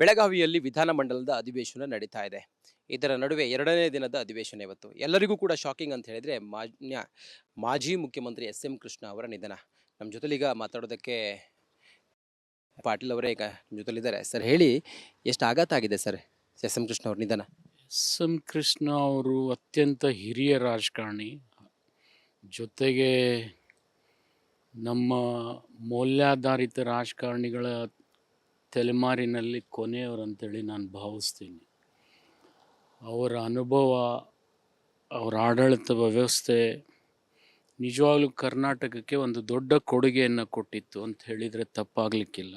ಬೆಳಗಾವಿಯಲ್ಲಿ ವಿಧಾನಮಂಡಲದ ಅಧಿವೇಶನ ನಡೀತಾ ಇದೆ. ಇದರ ನಡುವೆ ಎರಡನೇ ದಿನದ ಅಧಿವೇಶನ ಇವತ್ತು. ಎಲ್ಲರಿಗೂ ಕೂಡ ಶಾಕಿಂಗ್ ಅಂತ ಹೇಳಿದ್ರೆ ಮಾಜಿ ಮುಖ್ಯಮಂತ್ರಿ ಎಸ್ ಎಂ ಕೃಷ್ಣ ಅವರ ನಿಧನ. ನಮ್ಮ ಜೊತೆಲೀಗ ಮಾತಾಡೋದಕ್ಕೆ ಪಾಟೀಲ್ ಅವರೇ ಈಗ ನಮ್ಮ ಜೊತೆಲಿದ್ದಾರೆ. ಸರ್ ಹೇಳಿ, ಎಷ್ಟು ಆಘಾತ ಆಗಿದೆ ಸರ್ ಎಸ್ ಎಂ ಕೃಷ್ಣ ಅವ್ರ ನಿಧನ? ಎಸ್ ಎಂ ಕೃಷ್ಣ ಅವರು ಅತ್ಯಂತ ಹಿರಿಯ ರಾಜಕಾರಣಿ, ಜೊತೆಗೆ ನಮ್ಮ ಮೌಲ್ಯಾಧಾರಿತ ರಾಜಕಾರಣಿಗಳ ತಲೆಮಾರಿನಲ್ಲಿ ಕೊನೆಯವರು ಅಂತೇಳಿ ನಾನು ಭಾವಿಸ್ತೀನಿ. ಅವರ ಅನುಭವ, ಅವರ ಆಡಳಿತ ವ್ಯವಸ್ಥೆ ನಿಜವಾಗ್ಲೂ ಕರ್ನಾಟಕಕ್ಕೆ ಒಂದು ದೊಡ್ಡ ಕೊಡುಗೆಯನ್ನು ಕೊಟ್ಟಿತ್ತು ಅಂತ ಹೇಳಿದರೆ ತಪ್ಪಾಗಲಿಕ್ಕಿಲ್ಲ.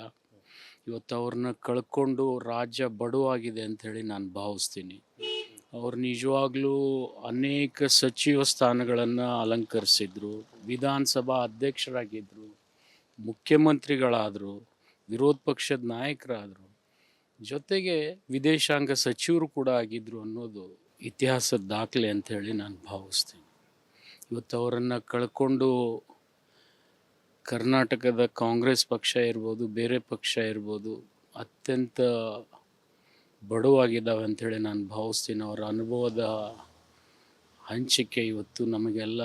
ಇವತ್ತು ಅವ್ರನ್ನ ಕಳ್ಕೊಂಡು ರಾಜ್ಯ ಬಡವಾಗಿದೆ ಅಂಥೇಳಿ ನಾನು ಭಾವಿಸ್ತೀನಿ. ಅವ್ರು ನಿಜವಾಗ್ಲೂ ಅನೇಕ ಸಚಿವ ಸ್ಥಾನಗಳನ್ನು ಅಲಂಕರಿಸಿದ್ರು, ವಿಧಾನಸಭಾ ಅಧ್ಯಕ್ಷರಾಗಿದ್ದರು, ಮುಖ್ಯಮಂತ್ರಿಗಳಾದರು, ವಿರೋಧ ಪಕ್ಷದ ನಾಯಕರಾದರು, ಜೊತೆಗೆ ವಿದೇಶಾಂಗ ಸಚಿವರು ಕೂಡ ಆಗಿದ್ದರು ಅನ್ನೋದು ಇತಿಹಾಸದ ದಾಖಲೆ ಅಂಥೇಳಿ ನಾನು ಭಾವಿಸ್ತೀನಿ. ಇವತ್ತು ಅವರನ್ನು ಕಳ್ಕೊಂಡು ಕರ್ನಾಟಕದ ಕಾಂಗ್ರೆಸ್ ಪಕ್ಷ ಇರ್ಬೋದು, ಬೇರೆ ಪಕ್ಷ ಇರ್ಬೋದು, ಅತ್ಯಂತ ಬಡವಾಗಿದ್ದಾವೆ ಅಂಥೇಳಿ ನಾನು ಭಾವಿಸ್ತೀನಿ. ಅವರ ಅನುಭವದ ಹಂಚಿಕೆ ಇವತ್ತು ನಮಗೆಲ್ಲ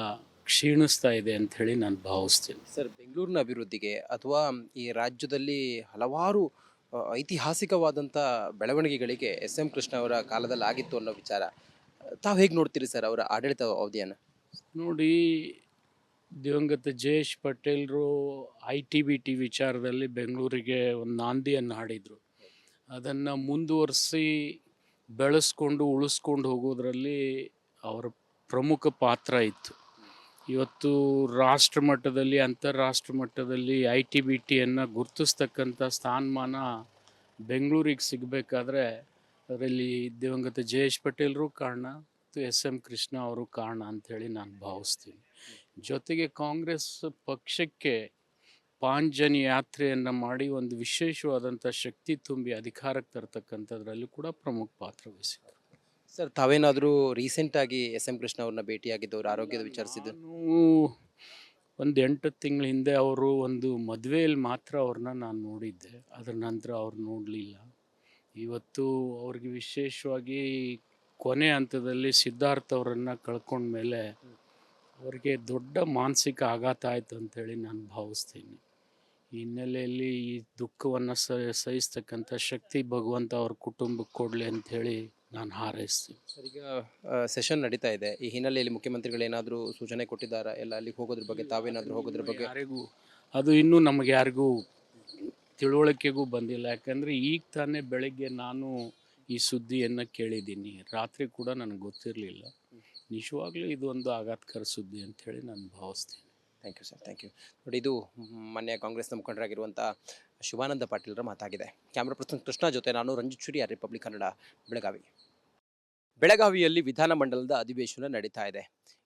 ಕ್ಷೀಣಿಸ್ತಾ ಇದೆ ಅಂಥೇಳಿ ನಾನು ಭಾವಿಸ್ತೀನಿ. ಸರ್, ಬೆಂಗಳೂರಿನ ಅಭಿವೃದ್ಧಿಗೆ ಅಥವಾ ಈ ರಾಜ್ಯದಲ್ಲಿ ಹಲವಾರು ಐತಿಹಾಸಿಕವಾದಂಥ ಬೆಳವಣಿಗೆಗಳಿಗೆ ಎಸ್ ಎಂ ಕೃಷ್ಣ ಅವರ ಕಾಲದಲ್ಲಿ ಆಗಿತ್ತು ಅನ್ನೋ ವಿಚಾರ ತಾವು ಹೇಗೆ ನೋಡ್ತೀರಿ ಸರ್ ಅವರ ಆಡಳಿತ ಅವಧಿಯನ್ನು? ನೋಡಿ, ದಿವಂಗತ ಜಯೇಶ್ ಪಟೇಲ್ರು ITBT ವಿಚಾರದಲ್ಲಿ ಬೆಂಗಳೂರಿಗೆ ಒಂದು ನಾಂದಿಯನ್ನು ಹಾಡಿದರು. ಅದನ್ನು ಮುಂದುವರಿಸಿ ಬೆಳೆಸ್ಕೊಂಡು ಉಳಿಸ್ಕೊಂಡು ಹೋಗೋದ್ರಲ್ಲಿ ಅವರ ಪ್ರಮುಖ ಪಾತ್ರ ಇತ್ತು. ಇವತ್ತು ರಾಷ್ಟ್ರ ಮಟ್ಟದಲ್ಲಿ, ಅಂತಾರಾಷ್ಟ್ರ ಮಟ್ಟದಲ್ಲಿ ITBTಯನ್ನು ಗುರುತಿಸ್ತಕ್ಕಂಥ ಸ್ಥಾನಮಾನ ಬೆಂಗಳೂರಿಗೆ ಸಿಗಬೇಕಾದ್ರೆ ಅದರಲ್ಲಿ ದಿವಂಗತ ಜಯೇಶ್ ಪಟೇಲ್ರು ಕಾರಣ ಮತ್ತು ಎಸ್ ಎಂ ಕೃಷ್ಣ ಅವರು ಕಾರಣ ಅಂಥೇಳಿ ನಾನು ಭಾವಿಸ್ತೀನಿ. ಜೊತೆಗೆ ಕಾಂಗ್ರೆಸ್ ಪಕ್ಷಕ್ಕೆ ಪಾಂಚಜನ್ಯ ಯಾತ್ರೆಯನ್ನು ಮಾಡಿ ಒಂದು ವಿಶೇಷವಾದಂಥ ಶಕ್ತಿ ತುಂಬಿ ಅಧಿಕಾರಕ್ಕೆ ತರ್ತಕ್ಕಂಥದ್ರಲ್ಲೂ ಕೂಡ ಪ್ರಮುಖ ಪಾತ್ರ ವಹಿಸಿದರು. ಸರ್, ತಾವೇನಾದರೂ ರೀಸೆಂಟಾಗಿ ಎಸ್ ಎಂ ಕೃಷ್ಣ ಅವ್ರನ್ನ ಭೇಟಿಯಾಗಿದ್ದವ್ರು, ಆರೋಗ್ಯದ ವಿಚಾರಿಸಿದ್ದು? ನಾನು ಒಂದು 8 ತಿಂಗಳ ಹಿಂದೆ ಅವರು ಒಂದು ಮದುವೆಯಲ್ಲಿ ಮಾತ್ರ ಅವ್ರನ್ನ ನಾನು ನೋಡಿದ್ದೆ. ಅದರ ನಂತರ ಅವ್ರು ನೋಡಲಿಲ್ಲ. ಇವತ್ತು ಅವ್ರಿಗೆ ವಿಶೇಷವಾಗಿ ಕೊನೆ ಹಂತದಲ್ಲಿ ಸಿದ್ಧಾರ್ಥ ಅವರನ್ನು ಕಳ್ಕೊಂಡ್ಮೇಲೆ ಅವರಿಗೆ ದೊಡ್ಡ ಮಾನಸಿಕ ಆಘಾತ ಆಯಿತು ಅಂಥೇಳಿ ನಾನು ಭಾವಿಸ್ತೀನಿ. ಈ ಹಿನ್ನೆಲೆಯಲ್ಲಿ ಈ ದುಃಖವನ್ನು ಸಹಿಸ್ತಕ್ಕಂಥ ಶಕ್ತಿ ಭಗವಂತ ಅವ್ರ ಕುಟುಂಬಕ್ಕೆ ಕೊಡಲಿ ಅಂಥೇಳಿ ನಾನು ಹಾರೈಸ್ತೀನಿ. ಸರ್, ಈಗ ಸೆಷನ್ ನಡೀತಾ ಇದೆ. ಈ ಹಿನ್ನೆಲೆಯಲ್ಲಿ ಮುಖ್ಯಮಂತ್ರಿಗಳು ಏನಾದರೂ ಸೂಚನೆ ಕೊಟ್ಟಿದ್ದಾರಾ? ಎಲ್ಲ ಅಲ್ಲಿಗೆ ಹೋಗೋದ್ರ ಬಗ್ಗೆ, ತಾವೇನಾದರೂ ಹೋಗೋದ್ರ ಬಗ್ಗೆ? ಯಾರಿಗೂ ಅದು ಇನ್ನೂ ನಮಗೆ ಯಾರಿಗೂ ತಿಳುವಳಿಕೆಗೂ ಬಂದಿಲ್ಲ. ಯಾಕಂದರೆ ಈಗ ತಾನೇ ಬೆಳಗ್ಗೆ ನಾನು ಈ ಸುದ್ದಿಯನ್ನು ಕೇಳಿದ್ದೀನಿ. ರಾತ್ರಿ ಕೂಡ ನನಗೆ ಗೊತ್ತಿರಲಿಲ್ಲ. ನಿಜವಾಗ್ಲೂ ಇದು ಒಂದು ಆಘಾತಕರ ಸುದ್ದಿ ಅಂಥೇಳಿ ನಾನು ಭಾವಿಸ್ತೀನಿ. Thank you sir, thank you. ನೋಡಿ, ಇದು ಮೊನ್ನೆ ಕಾಂಗ್ರೆಸ್ನ ಮುಖಂಡರಾಗಿರುವಂಥ ಶಿವಾನಂದ ಪಾಟೀಲ್ರ ಮಾತಾಗಿದೆ. ಕ್ಯಾಮ್ರಾ ಪರ್ಸನ್ ಕೃಷ್ಣ ಜೊತೆ ನಾನು ರಂಜಿತ್ ಶುರಿ, ರಿಪಬ್ಲಿಕ್ ಕನ್ನಡ, ಬೆಳಗಾವಿ. ಬೆಳಗಾವಿಯಲ್ಲಿ ವಿಧಾನಮಂಡಲದ ಅಧಿವೇಶನ ನಡೀತಾ ಇದೆ.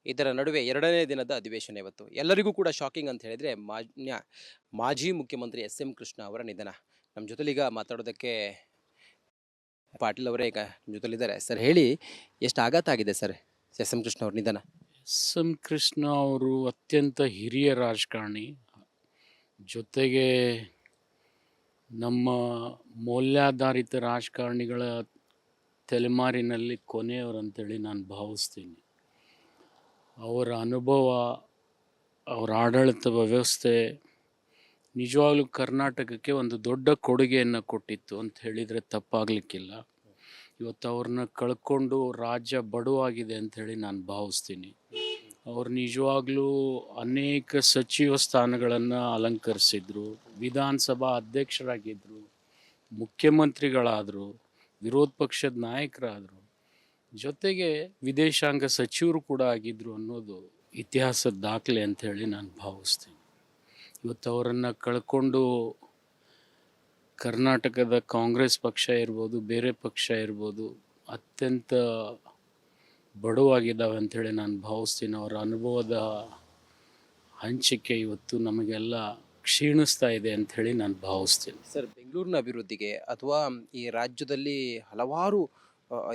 ಇದರ ನಡುವೆ ಎರಡನೇ ದಿನದ ಅಧಿವೇಶನ ಇವತ್ತು. ಎಲ್ಲರಿಗೂ ಕೂಡ ಶಾಕಿಂಗ್ ಅಂತ ಹೇಳಿದ್ರೆ ಮಾಜಿ ಮುಖ್ಯಮಂತ್ರಿ ಎಸ್ ಎಂ ಕೃಷ್ಣ ಅವರ ನಿಧನ. ನಮ್ಮ ಜೊತೆಲೀಗ ಮಾತಾಡೋದಕ್ಕೆ ಪಾಟೀಲ್ ಅವರೇ ಈಗ ನಮ್ಮ ಜೊತೆಲಿದ್ದಾರೆ. ಸರ್ ಹೇಳಿ, ಎಷ್ಟು ಆಘಾತ ಆಗಿದೆ ಸರ್ ಎಸ್ ಎಂ ಕೃಷ್ಣ ಅವ್ರ ನಿಧನ? ಎಸ್ ಎಂ ಕೃಷ್ಣ ಅವರು ಅತ್ಯಂತ ಹಿರಿಯ ರಾಜಕಾರಣಿ, ಜೊತೆಗೆ ನಮ್ಮ ಮೌಲ್ಯಾಧಾರಿತ ರಾಜಕಾರಣಿಗಳ ತಲೆಮಾರಿನಲ್ಲಿ ಕೊನೆಯವರು ಅಂತೇಳಿ ನಾನು ಭಾವಿಸ್ತೀನಿ. ಅವರ ಅನುಭವ, ಅವರ ಆಡಳಿತ ವ್ಯವಸ್ಥೆ ನಿಜವಾಗ್ಲೂ ಕರ್ನಾಟಕಕ್ಕೆ ಒಂದು ದೊಡ್ಡ ಕೊಡುಗೆಯನ್ನು ಕೊಟ್ಟಿತ್ತು ಅಂತ ಹೇಳಿದರೆ ತಪ್ಪಾಗಲಿಕ್ಕಿಲ್ಲ. ಇವತ್ತು ಅವ್ರನ್ನ ಕಳ್ಕೊಂಡು ರಾಜ್ಯ ಬಡವಾಗಿದೆ ಅಂಥೇಳಿ ನಾನು ಭಾವಿಸ್ತೀನಿ. ಅವ್ರು ನಿಜವಾಗ್ಲೂ ಅನೇಕ ಸಚಿವ ಸ್ಥಾನಗಳನ್ನು ಅಲಂಕರಿಸಿದ್ರು, ವಿಧಾನಸಭಾ ಅಧ್ಯಕ್ಷರಾಗಿದ್ದರು, ಮುಖ್ಯಮಂತ್ರಿಗಳಾದರು, ವಿರೋಧ ಪಕ್ಷದ ನಾಯಕರಾದರು, ಜೊತೆಗೆ ವಿದೇಶಾಂಗ ಸಚಿವರು ಕೂಡ ಆಗಿದ್ದರು ಅನ್ನೋದು ಇತಿಹಾಸದ ದಾಖಲೆ ಅಂಥೇಳಿ ನಾನು ಭಾವಿಸ್ತೀನಿ. ಇವತ್ತು ಅವರನ್ನು ಕಳ್ಕೊಂಡು ಕರ್ನಾಟಕದ ಕಾಂಗ್ರೆಸ್ ಪಕ್ಷ ಇರ್ಬೋದು, ಬೇರೆ ಪಕ್ಷ ಇರ್ಬೋದು, ಅತ್ಯಂತ ಬಡವಾಗಿದ್ದಾವೆ ಅಂಥೇಳಿ ನಾನು ಭಾವಿಸ್ತೀನಿ. ಅವರ ಅನುಭವದ ಹಂಚಿಕೆ ಇವತ್ತು ನಮಗೆಲ್ಲ ಕ್ಷೀಣಿಸ್ತಾ ಇದೆ ಅಂಥೇಳಿ ನಾನು ಭಾವಿಸ್ತೀನಿ. ಸರ್, ಬೆಂಗಳೂರಿನ ಅಭಿವೃದ್ಧಿಗೆ ಅಥವಾ ಈ ರಾಜ್ಯದಲ್ಲಿ ಹಲವಾರು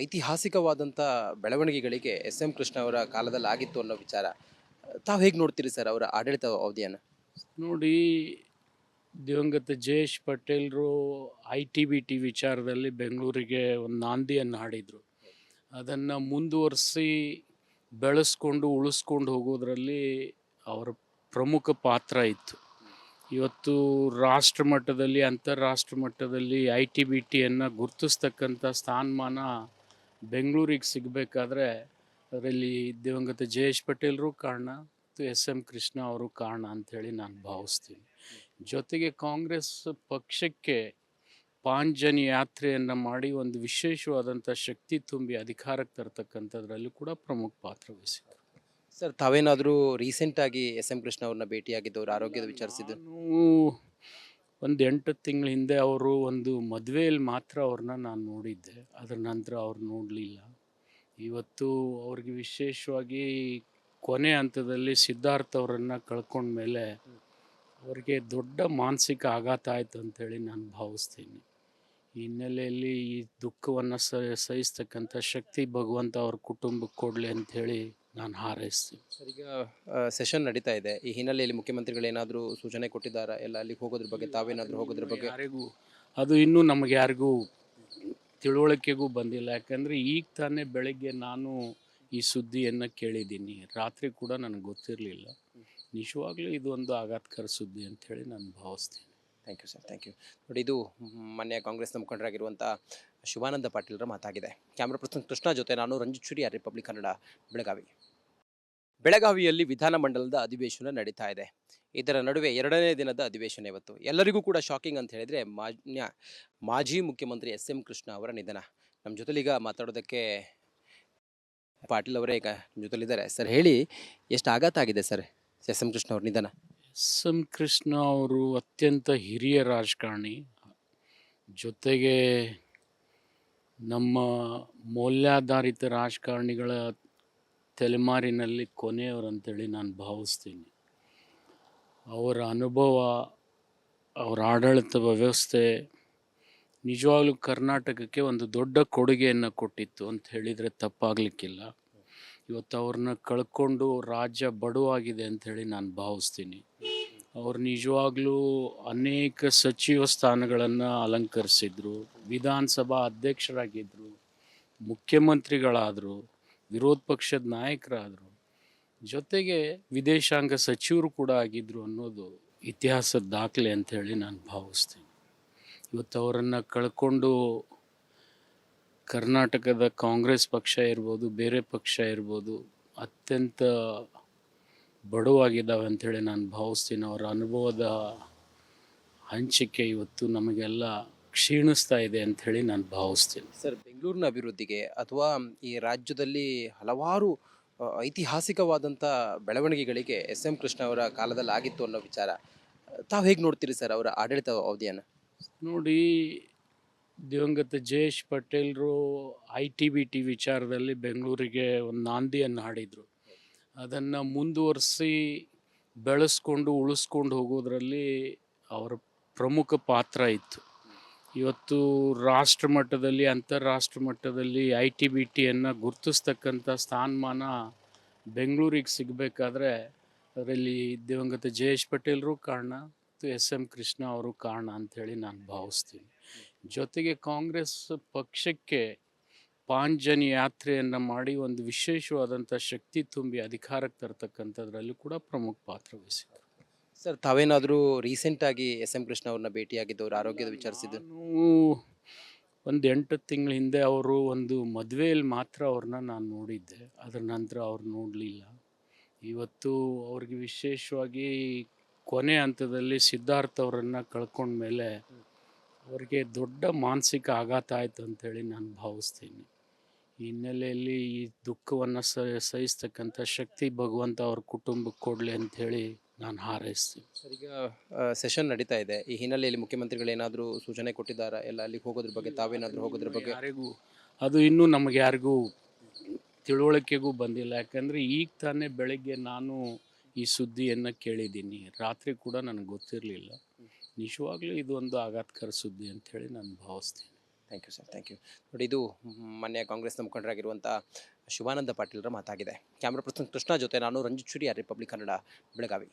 ಐತಿಹಾಸಿಕವಾದಂಥ ಬೆಳವಣಿಗೆಗಳಿಗೆ ಎಸ್ ಎಂ ಕೃಷ್ಣ ಅವರ ಕಾಲದಲ್ಲಿ ಆಗಿತ್ತು ಅನ್ನೋ ವಿಚಾರ ತಾವು ಹೇಗೆ ನೋಡ್ತೀರಿ ಸರ್ ಅವರ ಆಡಳಿತ ಅವಧಿಯನ್ನು? ನೋಡಿ, ದಿವಂಗತ ಜಯೇಶ್ ಪಟೇಲ್ರು ITBT ವಿಚಾರದಲ್ಲಿ ಬೆಂಗಳೂರಿಗೆ ಒಂದು ನಾಂದಿಯನ್ನು ಹಾಡಿದರು. ಅದನ್ನು ಮುಂದುವರಿಸಿ ಬೆಳೆಸ್ಕೊಂಡು ಉಳಿಸ್ಕೊಂಡು ಹೋಗೋದ್ರಲ್ಲಿ ಅವರ ಪ್ರಮುಖ ಪಾತ್ರ ಇತ್ತು. ಇವತ್ತು ರಾಷ್ಟ್ರ ಮಟ್ಟದಲ್ಲಿ ಅಂತಾರಾಷ್ಟ್ರ ಮಟ್ಟದಲ್ಲಿ ITBTಯನ್ನು ಗುರುತಿಸ್ತಕ್ಕಂಥ ಸ್ಥಾನಮಾನ ಬೆಂಗಳೂರಿಗೆ ಸಿಗಬೇಕಾದ್ರೆ ಅದರಲ್ಲಿ ದಿವಂಗತ ಜಯೇಶ್ ಪಟೇಲ್ರು ಕಾರಣ ಮತ್ತು SM ಕೃಷ್ಣ ಅವರು ಕಾರಣ ಅಂಥೇಳಿ ನಾನು ಭಾವಿಸ್ತೀನಿ. ಜೊತೆಗೆ ಕಾಂಗ್ರೆಸ್ ಪಕ್ಷಕ್ಕೆ ಪಾಂಚಜನ್ಯ ಯಾತ್ರೆಯನ್ನು ಮಾಡಿ ಒಂದು ವಿಶೇಷವಾದಂಥ ಶಕ್ತಿ ತುಂಬಿ ಅಧಿಕಾರಕ್ಕೆ ತರ್ತಕ್ಕಂಥದ್ರಲ್ಲೂ ಕೂಡ ಪ್ರಮುಖ ಪಾತ್ರ ವಹಿಸಿದರು. ಸರ್, ತಾವೇನಾದರೂ ರೀಸೆಂಟಾಗಿ SM ಕೃಷ್ಣ ಅವ್ರನ್ನ ಭೇಟಿಯಾಗಿದ್ದವ್ರು ಆರೋಗ್ಯದ ವಿಚಾರಿಸಿದ್ದು? ನಾನು ಒಂದು 8 ತಿಂಗಳ ಹಿಂದೆ ಅವರು ಒಂದು ಮದುವೆಯಲ್ಲಿ ಮಾತ್ರ ಅವ್ರನ್ನ ನಾನು ನೋಡಿದ್ದೆ. ಅದರ ನಂತರ ಅವ್ರು ನೋಡಲಿಲ್ಲ. ಇವತ್ತು ಅವ್ರಿಗೆ ವಿಶೇಷವಾಗಿ ಕೊನೆ ಹಂತದಲ್ಲಿ ಸಿದ್ಧಾರ್ಥ್ ಅವರನ್ನು ಕಳ್ಕೊಂಡ್ಮೇಲೆ ಅವ್ರಿಗೆ ದೊಡ್ಡ ಮಾನಸಿಕ ಆಘಾತ ಆಯಿತು ಅಂಥೇಳಿ ನಾನು ಭಾವಿಸ್ತೀನಿ. ಈ ಹಿನ್ನೆಲೆಯಲ್ಲಿ ಈ ದುಃಖವನ್ನು ಸಹಿಸ್ತಕ್ಕಂಥ ಶಕ್ತಿ ಭಗವಂತ ಅವ್ರ ಕುಟುಂಬಕ್ಕೆ ಕೊಡಲಿ ಅಂಥೇಳಿ ನಾನು ಹಾರೈಸ್ತೀನಿ. ಸರ್, ಈಗ ಸೆಷನ್ ನಡೀತಾ ಇದೆ. ಈ ಹಿನ್ನೆಲೆಯಲ್ಲಿ ಮುಖ್ಯಮಂತ್ರಿಗಳು ಏನಾದರೂ ಸೂಚನೆ ಕೊಟ್ಟಿದ್ದಾರಾ? ಎಲ್ಲ ಅಲ್ಲಿಗೆ ಹೋಗೋದ್ರ ಬಗ್ಗೆ, ತಾವೇನಾದರೂ ಹೋಗೋದ್ರ ಬಗ್ಗೆ? ಯಾರಿಗೂ ಅದು ಇನ್ನೂ ನಮಗೆ ಯಾರಿಗೂ ತಿಳುವಳಿಕೆಗೂ ಬಂದಿಲ್ಲ. ಯಾಕಂದರೆ ಈಗ ತಾನೇ ಬೆಳಗ್ಗೆ ನಾನು ಈ ಸುದ್ದಿಯನ್ನು ಕೇಳಿದ್ದೀನಿ. ರಾತ್ರಿ ಕೂಡ ನನಗೆ ಗೊತ್ತಿರಲಿಲ್ಲ. ನಿಜವಾಗ್ಲೂ ಇದು ಒಂದು ಆಘಾತಕರ ಸುದ್ದಿ ಅಂಥೇಳಿ ನಾನು ಭಾವಿಸ್ತೀನಿ. Thank you sir, thank you. ನೋಡಿ, ಇದು ಮೊನ್ನೆ ಕಾಂಗ್ರೆಸ್ನ ಮುಖಂಡರಾಗಿರುವಂಥ ಶಿವಾನಂದ ಪಾಟೀಲ್ರ ಮಾತಾಗಿದೆ. ಕ್ಯಾಮ್ರಾ ಪರ್ಸನ್ ಕೃಷ್ಣ ಜೊತೆ ನಾನು ರಂಜಿತ್ ಚುರಿ, ರಿಪಬ್ಲಿಕ್ ಕನ್ನಡ, ಬೆಳಗಾವಿ. ಬೆಳಗಾವಿಯಲ್ಲಿ ವಿಧಾನಮಂಡಲದ ಅಧಿವೇಶನ ನಡೀತಾ ಇದೆ. ಇದರ ನಡುವೆ 2ನೇ ದಿನದ ಅಧಿವೇಶನ ಇವತ್ತು. ಎಲ್ಲರಿಗೂ ಕೂಡ ಶಾಕಿಂಗ್ ಅಂತ ಹೇಳಿದರೆ ಮಾಜಿ ಮುಖ್ಯಮಂತ್ರಿ SM ಕೃಷ್ಣ ಅವರ ನಿಧನ. ನಮ್ಮ ಜೊತೆಲೀಗ ಮಾತಾಡೋದಕ್ಕೆ ಪಾಟೀಲ್ ಅವರೇ ಈಗ ನಮ್ಮ ಜೊತೆಲಿದ್ದಾರೆ. ಸರ್, ಹೇಳಿ, ಎಷ್ಟು ಆಘಾತ ಆಗಿದೆ ಸರ್ SM ಕೃಷ್ಣ ಅವ್ರ ನಿಧನ? SM ಕೃಷ್ಣ ಅವರು ಅತ್ಯಂತ ಹಿರಿಯ ರಾಜಕಾರಣಿ, ಜೊತೆಗೆ ನಮ್ಮ ಮೌಲ್ಯಾಧಾರಿತ ರಾಜಕಾರಣಿಗಳ ತಲೆಮಾರಿನಲ್ಲಿ ಕೊನೆಯವರು ಅಂತೇಳಿ ನಾನು ಭಾವಿಸ್ತೀನಿ. ಅವರ ಅನುಭವ, ಅವರ ಆಡಳಿತ ವ್ಯವಸ್ಥೆ ನಿಜವಾಗ್ಲೂ ಕರ್ನಾಟಕಕ್ಕೆ ಒಂದು ದೊಡ್ಡ ಕೊಡುಗೆಯನ್ನು ಕೊಟ್ಟಿತ್ತು ಅಂತ ಹೇಳಿದರೆ ತಪ್ಪಾಗಲಿಕ್ಕಿಲ್ಲ. ಇವತ್ತು ಅವ್ರನ್ನ ಕಳ್ಕೊಂಡು ರಾಜ್ಯ ಬಡವಾಗಿದೆ ಅಂಥೇಳಿ ನಾನು ಭಾವಿಸ್ತೀನಿ. ಅವ್ರು ನಿಜವಾಗ್ಲೂ ಅನೇಕ ಸಚಿವ ಸ್ಥಾನಗಳನ್ನು ಅಲಂಕರಿಸಿದ್ರು, ವಿಧಾನಸಭಾ ಅಧ್ಯಕ್ಷರಾಗಿದ್ದರು, ಮುಖ್ಯಮಂತ್ರಿಗಳಾದರು, ವಿರೋಧ ಪಕ್ಷದ ನಾಯಕರಾದರು, ಜೊತೆಗೆ ವಿದೇಶಾಂಗ ಸಚಿವರು ಕೂಡ ಆಗಿದ್ದರು ಅನ್ನೋದು ಇತಿಹಾಸದ ದಾಖಲೆ ಅಂಥೇಳಿ ನಾನು ಭಾವಿಸ್ತೀನಿ. ಇವತ್ತು ಅವರನ್ನು ಕಳ್ಕೊಂಡು ಕರ್ನಾಟಕದ ಕಾಂಗ್ರೆಸ್ ಪಕ್ಷ ಇರ್ಬೋದು, ಬೇರೆ ಪಕ್ಷ ಇರ್ಬೋದು, ಅತ್ಯಂತ ಬಡವಾಗಿದ್ದಾವೆ ಅಂಥೇಳಿ ನಾನು ಭಾವಿಸ್ತೀನಿ. ಅವರ ಅನುಭವದ ಹಂಚಿಕೆ ಇವತ್ತು ನಮಗೆಲ್ಲ ಕ್ಷೀಣಿಸ್ತಾ ಇದೆ ಅಂಥೇಳಿ ನಾನು ಭಾವಿಸ್ತೀನಿ. ಸರ್, ಬೆಂಗಳೂರಿನ ಅಭಿವೃದ್ಧಿಗೆ ಅಥವಾ ಈ ರಾಜ್ಯದಲ್ಲಿ ಹಲವಾರು ಐತಿಹಾಸಿಕವಾದಂಥ ಬೆಳವಣಿಗೆಗಳಿಗೆ SM ಕೃಷ್ಣ ಅವರ ಕಾಲದಲ್ಲಿ ಆಗಿತ್ತು ಅನ್ನೋ ವಿಚಾರ ತಾವು ಹೇಗೆ ನೋಡ್ತೀರಿ ಸರ್ ಅವರ ಆಡಳಿತ ಅವಧಿಯನ್ನು? ನೋಡಿ, ದಿವಂಗತ ಜಯೇಶ್ ಪಟೇಲ್ರು ITBT ವಿಚಾರದಲ್ಲಿ ಬೆಂಗಳೂರಿಗೆ ಒಂದು ನಾಂದಿಯನ್ನು ಹಾಡಿದರು. ಅದನ್ನು ಮುಂದುವರಿಸಿ ಬೆಳೆಸ್ಕೊಂಡು ಉಳಿಸ್ಕೊಂಡು ಹೋಗೋದ್ರಲ್ಲಿ ಅವರ ಪ್ರಮುಖ ಪಾತ್ರ ಇತ್ತು. ಇವತ್ತು ರಾಷ್ಟ್ರ ಮಟ್ಟದಲ್ಲಿ ಅಂತಾರಾಷ್ಟ್ರ ಮಟ್ಟದಲ್ಲಿ ITBTಯನ್ನು ಗುರುತಿಸ್ತಕ್ಕಂಥ ಸ್ಥಾನಮಾನ ಬೆಂಗಳೂರಿಗೆ ಸಿಗಬೇಕಾದ್ರೆ ಅದರಲ್ಲಿ ದಿವಂಗತ ಜಯೇಶ್ ಪಟೇಲ್ರು ಕಾರಣ ಮತ್ತು SM ಕೃಷ್ಣ ಅವರು ಕಾರಣ ಅಂಥೇಳಿ ನಾನು ಭಾವಿಸ್ತೀನಿ. ಜೊತೆಗೆ ಕಾಂಗ್ರೆಸ್ ಪಕ್ಷಕ್ಕೆ ಪಾಂಚಜನ್ಯ ಯಾತ್ರೆಯನ್ನು ಮಾಡಿ ಒಂದು ವಿಶೇಷವಾದಂಥ ಶಕ್ತಿ ತುಂಬಿ ಅಧಿಕಾರಕ್ಕೆ ತರ್ತಕ್ಕಂಥದ್ರಲ್ಲೂ ಕೂಡ ಪ್ರಮುಖ ಪಾತ್ರ ವಹಿಸಿದರು. ಸರ್, ತಾವೇನಾದರೂ ರೀಸೆಂಟಾಗಿ SM ಕೃಷ್ಣ ಅವ್ರನ್ನ ಭೇಟಿಯಾಗಿದ್ದವ್ರು ಆರೋಗ್ಯದ ವಿಚಾರಿಸಿದ್ದು? ನಾನು ಒಂದು 8 ತಿಂಗಳ ಹಿಂದೆ ಅವರು ಒಂದು ಮದುವೆಯಲ್ಲಿ ಮಾತ್ರ ಅವ್ರನ್ನ ನಾನು ನೋಡಿದ್ದೆ. ಅದರ ನಂತರ ಅವ್ರು ನೋಡಲಿಲ್ಲ. ಇವತ್ತು ಅವ್ರಿಗೆ ವಿಶೇಷವಾಗಿ ಕೊನೆ ಹಂತದಲ್ಲಿ ಸಿದ್ಧಾರ್ಥ್ ಅವರನ್ನು ಕಳ್ಕೊಂಡ್ಮೇಲೆ ಅವ್ರಿಗೆ ದೊಡ್ಡ ಮಾನಸಿಕ ಆಘಾತ ಆಯಿತು ಅಂಥೇಳಿ ನಾನು ಭಾವಿಸ್ತೀನಿ. ಈ ಹಿನ್ನೆಲೆಯಲ್ಲಿ ಈ ದುಃಖವನ್ನು ಸಹಿಸ್ತಕ್ಕಂಥ ಶಕ್ತಿ ಭಗವಂತ ಅವ್ರ ಕುಟುಂಬಕ್ಕೆ ಕೊಡಲಿ ಅಂಥೇಳಿ ನಾನು ಹಾರೈಸ್ತೀನಿ. ಸರ್, ಈಗ ಸೆಷನ್ ನಡೀತಾ ಇದೆ. ಈ ಹಿನ್ನೆಲೆಯಲ್ಲಿ ಮುಖ್ಯಮಂತ್ರಿಗಳು ಏನಾದರೂ ಸೂಚನೆ ಕೊಟ್ಟಿದ್ದಾರಾ? ಎಲ್ಲ ಅಲ್ಲಿಗೆ ಹೋಗೋದ್ರ ಬಗ್ಗೆ, ತಾವೇನಾದರೂ ಹೋಗೋದ್ರ ಬಗ್ಗೆ? ಯಾರಿಗೂ ಅದು ಇನ್ನೂ ನಮಗೆ ಯಾರಿಗೂ ತಿಳುವಳಿಕೆಗೂ ಬಂದಿಲ್ಲ. ಯಾಕಂದರೆ ಈಗ ತಾನೇ ಬೆಳಗ್ಗೆ ನಾನು ಈ ಸುದ್ದಿಯನ್ನು ಕೇಳಿದ್ದೀನಿ. ರಾತ್ರಿ ಕೂಡ ನನಗೆ ಗೊತ್ತಿರಲಿಲ್ಲ. ನಿಜವಾಗ್ಲೂ ಇದು ಒಂದು ಆಘಾತಕರ ಸುದ್ದಿ ಅಂಥೇಳಿ ನಾನು ಭಾವಿಸ್ತೀನಿ. Thank you sir, thank you. ನೋಡಿ, ಇದು ಮೊನ್ನೆ ಕಾಂಗ್ರೆಸ್ನ ಮುಖಂಡರಾಗಿರುವಂಥ ಶಿವಾನಂದ ಪಾಟೀಲ್ರ ಮಾತಾಗಿದೆ. ಕ್ಯಾಮ್ರಾ ಪರ್ಸನ್ ಕೃಷ್ಣ ಜೊತೆ ನಾನು ರಂಜಿತ್ ಚುರಿ, ರಿಪಬ್ಲಿಕ್ ಕನ್ನಡ, ಬೆಳಗಾವಿ.